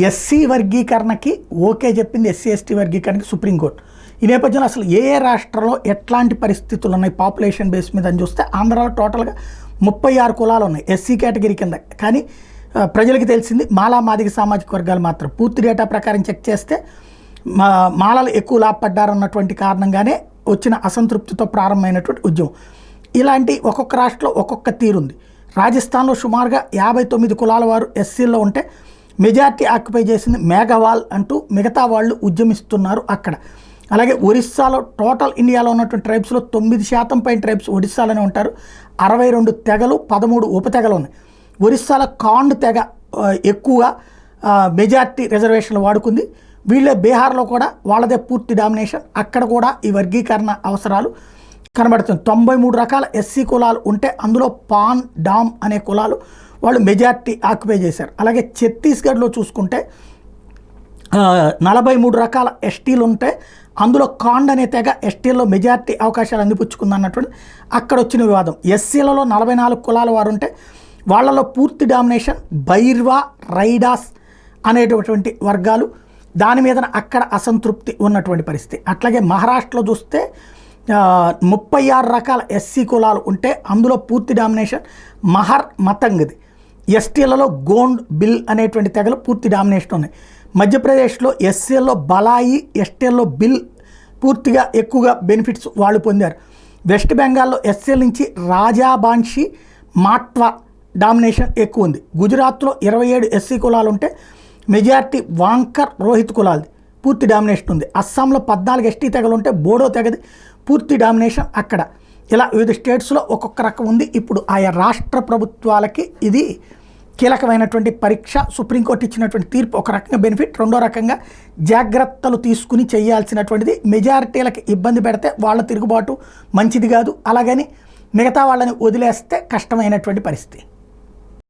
SC వర్గీకరణకి okay చెప్పింది SC ST వర్గీకరణకి supreme court. ఈ నేపథ్యంలో అసలు ఏ రాష్ట్రంలో ఎట్లాంటి పరిస్థితులు ఉన్నాయి పాపులేషన్ బేస్ మీద అని చూస్తే ఆంధ్రాలో టోటల్గా 36 కులాలు ఉన్నాయి ఎస్సీ కేటగిరీ కింద. కానీ ప్రజలకు తెలిసింది మాలా మాదిగ సామాజిక వర్గాలు మాత్రం. పూర్తి డేటా ప్రకారం చెక్ చేస్తే మాలలు ఎక్కువ లాభపడ్డారన్నటువంటి కారణంగానే వచ్చిన అసంతృప్తితో ప్రారంభమైనటువంటి ఉద్యమం. ఇలాంటి ఒక్కొక్క రాష్ట్రంలో ఒక్కొక్క తీరుంది. రాజస్థాన్లో సుమారుగా 59 కులాల వారు ఎస్సీల్లో ఉంటే మెజార్టీ ఆక్యుపై చేసింది మేఘవాల్ అంటూ మిగతా వాళ్ళు ఉద్యమిస్తున్నారు అక్కడ. అలాగే ఒరిస్సాలో టోటల్ ఇండియాలో ఉన్నటువంటి ట్రైబ్స్లో 9% పైన ట్రైబ్స్ ఒడిస్సాలోనే ఉంటారు. 62 తెగలు 13 ఉపతెగలు ఉన్నాయి. ఒరిస్సాలో కాండ్ తెగ ఎక్కువగా మెజార్టీ రిజర్వేషన్లు వాడుకుంది. వీళ్ళే బీహార్లో కూడా వాళ్ళదే పూర్తి డామినేషన్. అక్కడ కూడా ఈ వర్గీకరణ అవసరాలు కనబడుతుంది. 93 రకాల ఎస్సీ కులాలు ఉంటే అందులో పాన్ డామ్ అనే కులాలు వాళ్ళు మెజార్టీ ఆక్యుపై చేశారు. అలాగే ఛత్తీస్గఢ్లో చూసుకుంటే 43 రకాల ఎస్టీలు ఉంటే అందులో కాండ్ అనే తెగ ఎస్టీల్లో మెజార్టీ అవకాశాలు అందిపుచ్చుకుంది అన్నటువంటి అక్కడ వచ్చిన వివాదం. ఎస్సీలలో 44 కులాల వారు ఉంటే వాళ్ళలో పూర్తి డామినేషన్ బైర్వా రైడాస్ అనేటటువంటి వర్గాలు. దాని మీద అక్కడ అసంతృప్తి ఉన్నటువంటి పరిస్థితి. అట్లాగే మహారాష్ట్రలో చూస్తే 36 రకాల ఎస్సీ కులాలు ఉంటే అందులో పూర్తి డామినేషన్ మహర్ మతంగ్ది. ఎస్టీలలో గోండ్ బిల్ అనేటువంటి తెగలు పూర్తి డామినేషన్ ఉన్నాయి. మధ్యప్రదేశ్లో ఎస్సీల్లో బలాయి ఎస్టీల్లో బిల్ పూర్తిగా ఎక్కువగా బెనిఫిట్స్ వాళ్ళు పొందారు. వెస్ట్ బెంగాల్లో ఎస్సీల నుంచి రాజాబాన్షి మాట్వా డామినేషన్ ఎక్కువ ఉంది. గుజరాత్లో 27 ఎస్సీ కులాలు ఉంటే మెజార్టీ వాంకర్ రోహిత్ కులాలది పూర్తి డామినేషన్ ఉంది. అస్సాంలో 14 ఎస్టీ తెగలు ఉంటే బోడో తెగది పూర్తి డామినేషన్ అక్కడ. ఇలా వివిధ స్టేట్స్లో ఒక్కొక్క రకం ఉంది. ఇప్పుడు ఆయా రాష్ట్ర ప్రభుత్వాలకి ఇది కీలకమైనటువంటి పరీక్ష. సుప్రీంకోర్టు ఇచ్చినటువంటి తీర్పు ఒక రకంగా బెనిఫిట్, రెండో రకంగా జాగ్రత్తలు తీసుకుని చేయాల్సినటువంటిది. మెజారిటీలకు ఇబ్బంది పెడితే వాళ్ళ తిరుగుబాటు మంచిది కాదు, అలాగని మిగతా వాళ్ళని వదిలేస్తే కష్టమైనటువంటి పరిస్థితి.